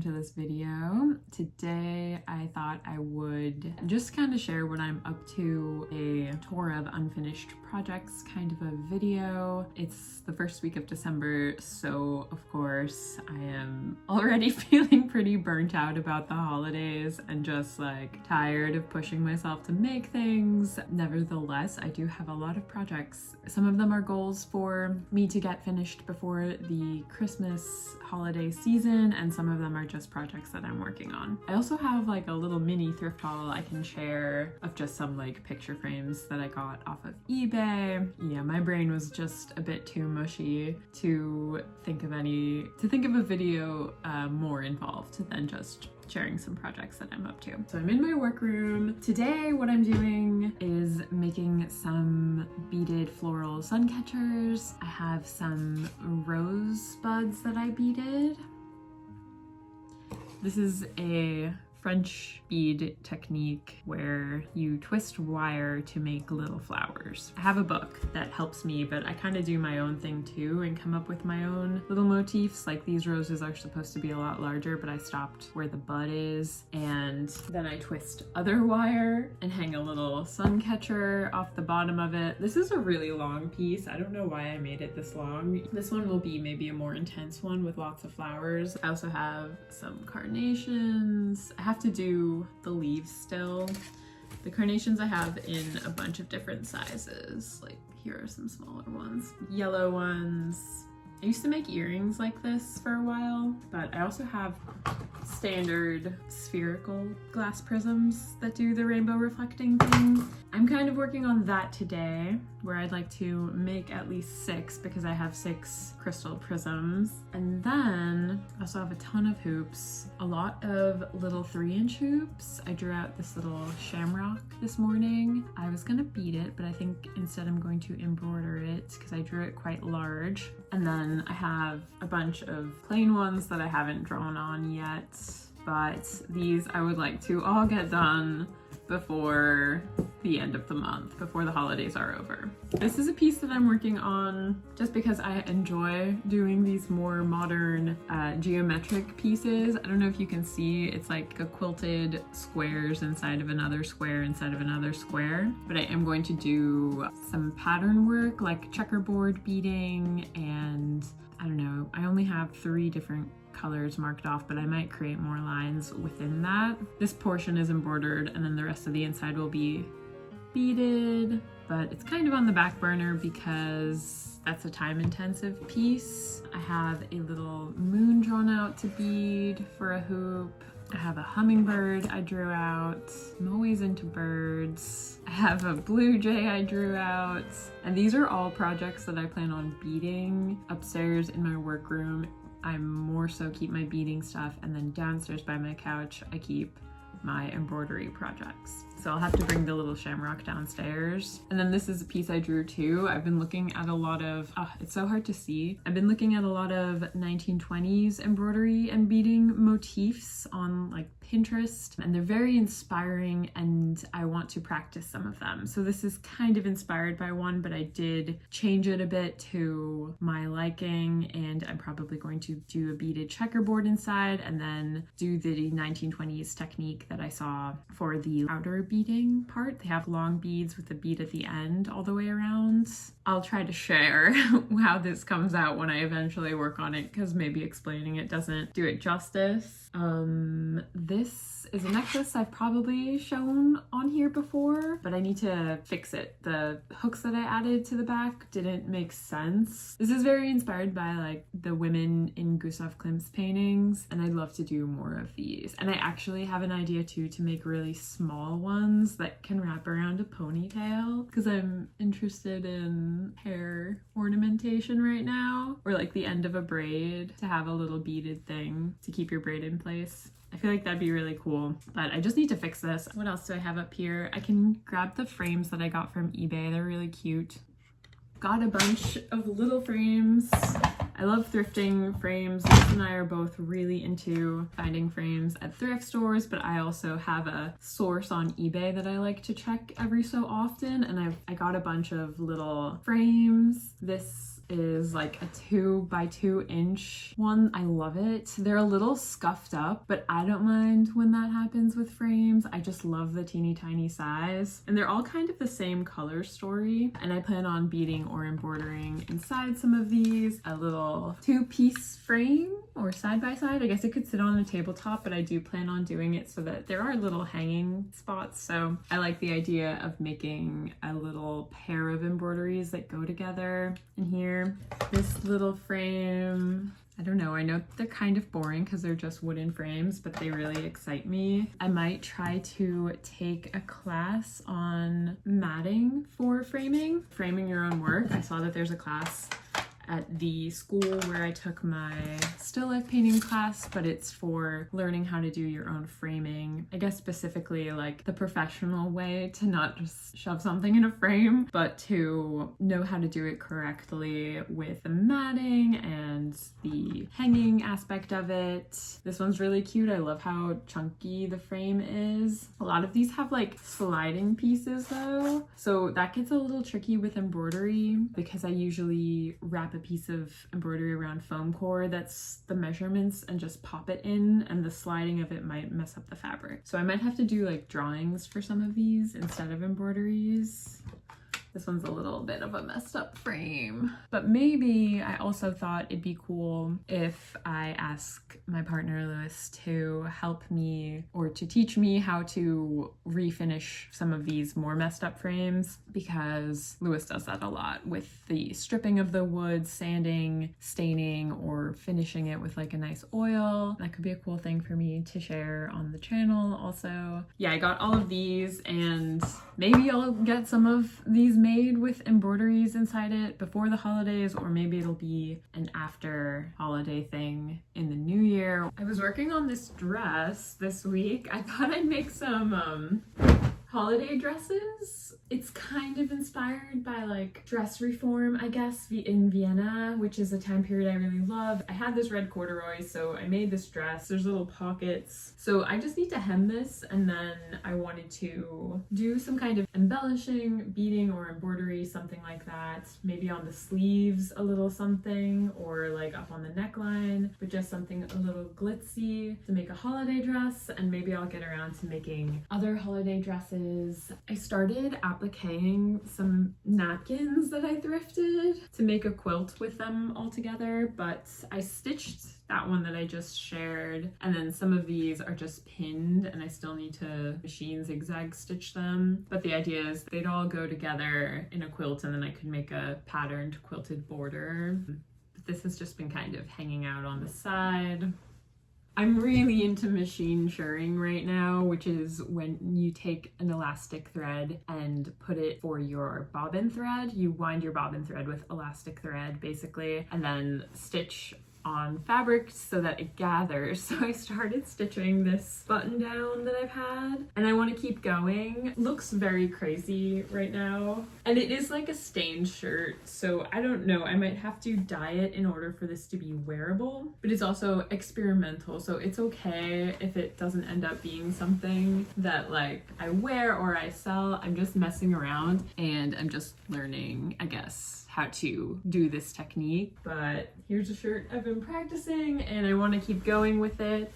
welcome to this video. Today I thought I would just kind of share what I'm up to, a tour of unfinished projects kind of a video. It's the first week of December, so of course I am already feeling pretty burnt out about the holidays and just like tired of pushing myself to make things. Nevertheless, I do have a lot of projects. Some of them are goals for me to get finished before the Christmas holiday season, and some of them are just projects that I'm working on. I also have like a little mini thrift haul I can share of just some like picture frames that I got off of eBay. Yeah, my brain was just a bit too mushy to think of a video more involved than just sharing some projects that I'm up to. So I'm in my workroom. Today what I'm doing is making some beaded floral sun catchers. I have some rose buds that I beaded. This is a French bead technique where you twist wire to make little flowers. I have a book that helps me, but I kind of do my own thing too and come up with my own little motifs. Like these roses are supposed to be a lot larger, but I stopped where the bud is, and then I twist other wire and hang a little sun catcher off the bottom of it. This is a really long piece. I don't know why I made it this long. This one will be maybe a more intense one with lots of flowers. I also have some carnations. I have to do the leaves still. The carnations I have in a bunch of different sizes. Like here are some smaller ones, yellow ones. I used to make earrings like this for a while, but I also have standard spherical glass prisms that do the rainbow reflecting thing. I'm kind of working on that today, where I'd like to make at least 6 because I have 6 crystal prisms. And then I also have a ton of hoops, a lot of little 3-inch hoops. I drew out this little shamrock this morning. I was gonna bead it, but I think instead I'm going to embroider it because I drew it quite large. And then I have a bunch of plain ones that I haven't drawn on yet, but these I would like to all get done before the end of the month, before the holidays are over. This is a piece that I'm working on just because I enjoy doing these more modern geometric pieces. I don't know if you can see, it's like a quilted squares inside of another square inside of another square, but I am going to do some pattern work like checkerboard beading, and I don't know, I only have 3 different colors marked off, but I might create more lines within that. This portion is embroidered and then the rest of the inside will be beaded, but it's kind of on the back burner because that's a time-intensive piece. I have a little moon drawn out to bead for a hoop. I have a hummingbird I drew out. I'm always into birds. I have a blue jay I drew out. And these are all projects that I plan on beading upstairs in my workroom. I more so keep my beading stuff, and then downstairs by my couch I keep my embroidery projects. So I'll have to bring the little shamrock downstairs. And then this is a piece I drew too. I've been looking at a lot of, it's so hard to see. I've been looking at a lot of 1920s embroidery and beading motifs on like Pinterest, and they're very inspiring and I want to practice some of them. So this is kind of inspired by one, but I did change it a bit to my liking, and I'm probably going to do a beaded checkerboard inside and then do the 1920s technique that I saw for the outer beading part. They have long beads with a bead at the end all the way around. I'll try to share how this comes out when I eventually work on it, because maybe explaining it doesn't do it justice. This is a necklace I've probably shown on here before, but I need to fix it. The hooks that I added to the back didn't make sense. This is very inspired by like the women in Gustav Klimt's paintings, and I'd love to do more of these. And I actually have an idea too to make really small ones that can wrap around a ponytail, because I'm interested in hair ornamentation right now, or like the end of a braid to have a little beaded thing to keep your braid in place. I feel like that'd be really cool, but I just need to fix this. What else do I have up here? I can grab the frames that I got from eBay. They're really cute. Got a bunch of little frames I love thrifting frames. Liz and I are both really into finding frames at thrift stores, but I also have a source on eBay that I like to check every so often, and I got a bunch of little frames. This is like a 2x2 inch one. I love it. They're a little scuffed up, but I don't mind when that happens with frames. I just love the teeny tiny size, and they're all kind of the same color story, and I plan on beading or embroidering inside some of these. A little 2-piece frame or side by side. I guess it could sit on a tabletop, but I do plan on doing it so that there are little hanging spots. So I like the idea of making a little pair of embroideries that go together in here. This little frame, I don't know, I know they're kind of boring because they're just wooden frames, but they really excite me. I might try to take a class on matting for framing your own work. I saw that there's a class at the school where I took my still life painting class, but it's for learning how to do your own framing. I guess specifically like the professional way, to not just shove something in a frame, but to know how to do it correctly with the matting and the hanging aspect of it. This one's really cute. I love how chunky the frame is. A lot of these have like sliding pieces though, so that gets a little tricky with embroidery because I usually wrap a piece of embroidery around foam core that's the measurements and just pop it in, and the sliding of it might mess up the fabric. So I might have to do like drawings for some of these instead of embroideries. This one's a little bit of a messed up frame, but maybe I also thought it'd be cool if I ask my partner Lewis to help me or to teach me how to refinish some of these more messed up frames, because Lewis does that a lot with the stripping of the wood, sanding, staining, or finishing it with like a nice oil. That could be a cool thing for me to share on the channel also. Yeah, I got all of these, and maybe I'll get some of these made with embroideries inside it before the holidays, or maybe it'll be an after holiday thing in the new year. I was working on this dress this week. I thought I'd make some holiday dresses. It's kind of inspired by like dress reform, I guess, in Vienna, which is a time period I really love. I had this red corduroy, so I made this dress. There's little pockets. So I just need to hem this, and then I wanted to do some kind of embellishing, beading or embroidery, something like that. Maybe on the sleeves a little something, or like up on the neckline, but just something a little glitzy to make a holiday dress. And maybe I'll get around to making other holiday dresses. I started appliquing some napkins that I thrifted to make a quilt with them all together, but I stitched that one that I just shared, and then some of these are just pinned and I still need to machine zigzag stitch them. But the idea is they'd all go together in a quilt, and then I could make a patterned quilted border. But this has just been kind of hanging out on the side. I'm really into machine shirring right now, which is when you take an elastic thread and put it for your bobbin thread. You wind your bobbin thread with elastic thread basically, and then stitch on fabric so that it gathers. So I started stitching this button down that I've had, and I want to keep going. Looks very crazy right now, and it is like a stained shirt, so I don't know, I might have to dye it in order for this to be wearable, but it's also experimental, so it's okay if it doesn't end up being something that like I wear or I sell. I'm just messing around and I'm just learning, I guess, how to do this technique. But here's a shirt I've been practicing and I want to keep going with it.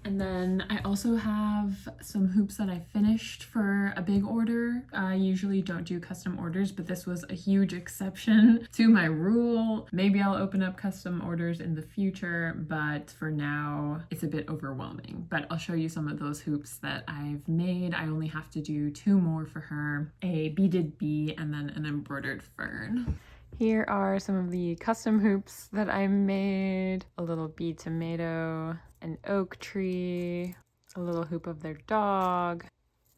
And then I also have some hoops that I finished for a big order. I usually don't do custom orders, but this was a huge exception to my rule. Maybe I'll open up custom orders in the future, but for now it's a bit overwhelming. But I'll show you some of those hoops that I've made. I only have to do 2 more for her, a beaded bee and then an embroidered fern. Here are some of the custom hoops that I made. A little bee tomato, an oak tree, a little hoop of their dog.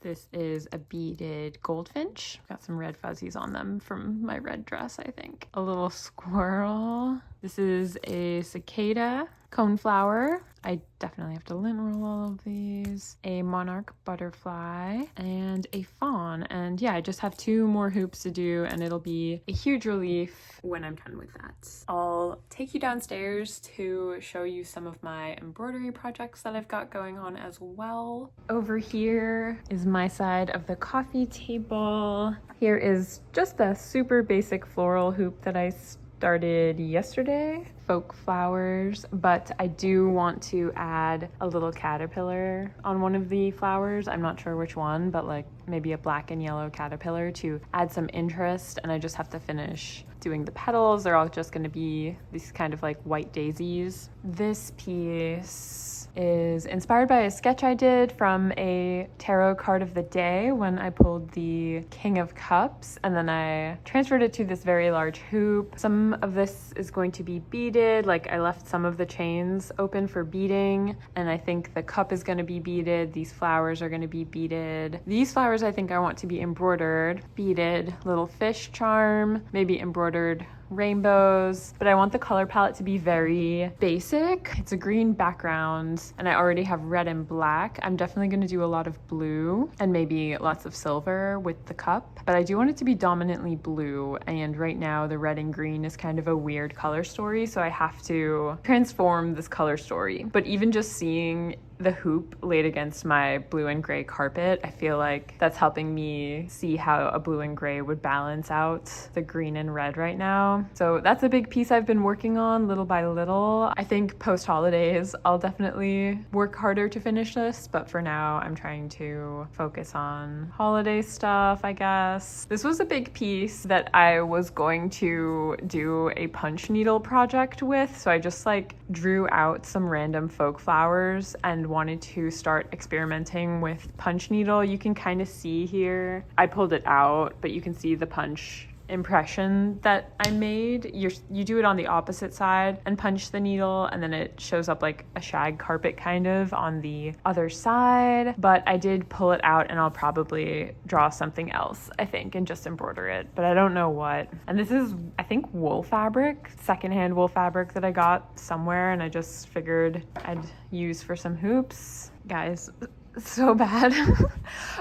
This is a beaded goldfinch. Got some red fuzzies on them from my red dress, I think. A little squirrel. This is a cicada coneflower. I definitely have to lint roll all of these. A monarch butterfly and a fawn. And yeah, I just have 2 more hoops to do and it'll be a huge relief when I'm done with that. I'll take you downstairs to show you some of my embroidery projects that I've got going on as well. Over here is my side of the coffee table. Here is just a super basic floral hoop that I started yesterday, folk flowers, but I do want to add a little caterpillar on one of the flowers. I'm not sure which one, but like maybe a black and yellow caterpillar to add some interest, and I just have to finish doing the petals. They're all just going to be these kind of like white daisies. This piece is inspired by a sketch I did from a tarot card of the day when I pulled the King of Cups, and then I transferred it to this very large hoop. Some of this is going to be beaded, like I left some of the chains open for beading, and I think the cup is going to be beaded. These flowers are going to be beaded. These flowers I think I want to be embroidered, beaded little fish charm, maybe embroidered rainbows, but I want the color palette to be very basic. It's a green background and I already have red and black. I'm definitely going to do a lot of blue and maybe lots of silver with the cup, but I do want it to be dominantly blue, and right now the red and green is kind of a weird color story, so I have to transform this color story. But even just seeing the hoop laid against my blue and gray carpet, I feel like that's helping me see how a blue and gray would balance out the green and red right now. So that's a big piece I've been working on little by little. I think post holidays I'll definitely work harder to finish this, but for now I'm trying to focus on holiday stuff, I guess. This was a big piece that I was going to do a punch needle project with, so I just like drew out some random folk flowers and wanted to start experimenting with punch needle. You can kind of see here, I pulled it out, but you can see the punch impression that I made. You do it on the opposite side and punch the needle, and then it shows up like a shag carpet kind of on the other side. But I did pull it out and I'll probably draw something else, I think, and just embroider it, but I don't know what. And this is, I think, wool fabric, secondhand wool fabric that I got somewhere, and I just figured I'd use for some hoops. Guys, so bad.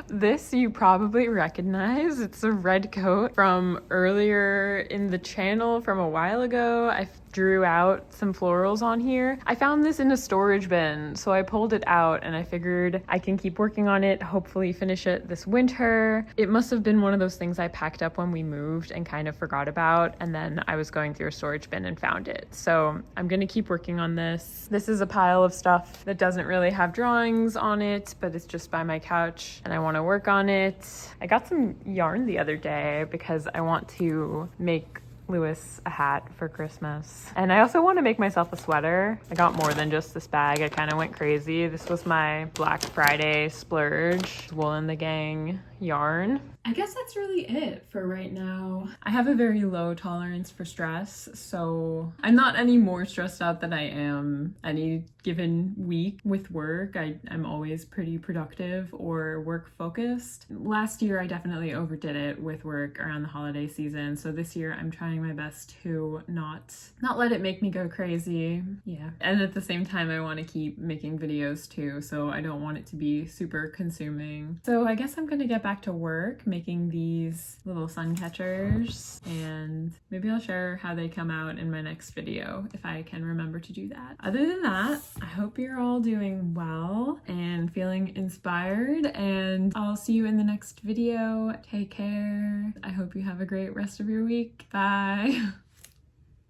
This you probably recognize. It's a red coat from earlier in the channel from a while ago. I drew out some florals on here. I found this in a storage bin, so I pulled it out and I figured I can keep working on it, hopefully finish it this winter. It must have been one of those things I packed up when we moved and kind of forgot about, and then I was going through a storage bin and found it. So I'm gonna keep working on this. This is a pile of stuff that doesn't really have drawings on it, but it's just by my couch and I want to work on it. I got some yarn the other day because I want to make Lewis a hat for Christmas, and I also want to make myself a sweater. I got more than just this bag. I kind of went crazy. This was my Black Friday splurge, Wool and the Gang yarn. I guess that's really it for right now. I have a very low tolerance for stress, so I'm not any more stressed out than I am any given week with work. I'm always pretty productive or work focused. Last year I definitely overdid it with work around the holiday season, so this year I'm trying my best to not let it make me go crazy. Yeah, and at the same time I want to keep making videos too, so I don't want it to be super consuming. So I guess I'm gonna get back to work making these little sun catchers, and maybe I'll share how they come out in my next video if I can remember to do that. Other than that, I hope you're all doing well and feeling inspired, and I'll see you in the next video. Take care. I hope you have a great rest of your week. Bye.